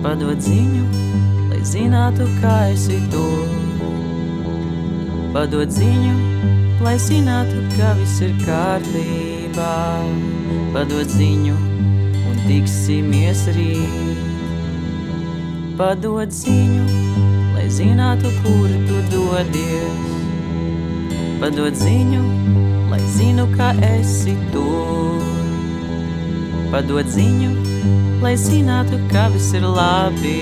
Padod ziņu, lai zinātu, kā esi tur. Padod ziņu, lai zinātu, ka viss ir kārtībā. Padod ziņu un tiksimies rīt. Padod ziņu, lai zinātu, kur tu dodies. Padod ziņu, lai zinu, ka esi tur. Padod ziņu, lai zinātu, ka viss ir labi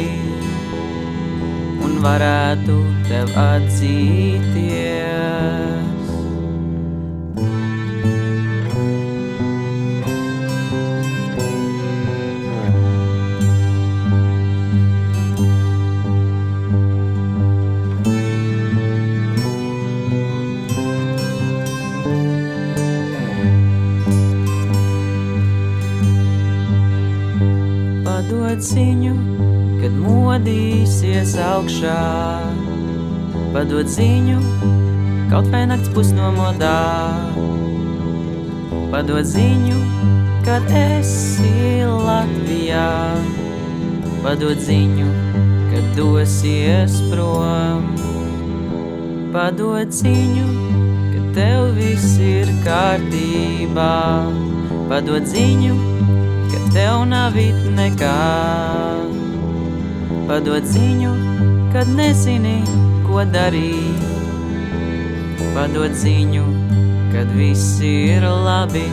un varētu tev atzīties. Padod ziņu, kad modīsies augšā. Padod ziņu, kaut vai nakts pusnomodā. Padod ziņu, kad esi Latvijā. Padod ziņu, kad dosies prom. Padod ziņu, kad tev viss ir kārtībā. Padod ziņu, ka tev nav it nekā. Padod ziņu, kad nezini, ko darīt. Padod ziņu, kad viss ir labi.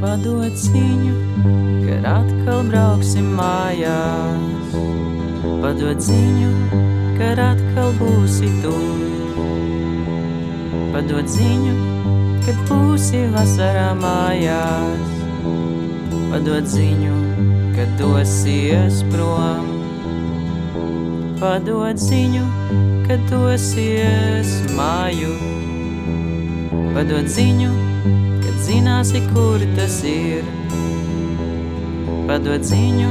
Padod ziņu, kad atkal brauksim mājās. Padod ziņu, kad atkal būsi tur. Padod ziņu, kad būsi vasarā mājās. Padod ziņu, kad dosies prom. Padod ziņu, kad dosies māju. Padod ziņu, kad zināsi, kur tas ir. Padod ziņu,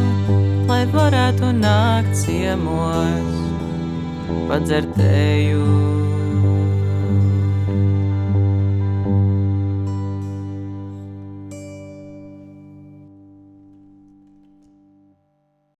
lai varētu nākt ciemos, padzert teju.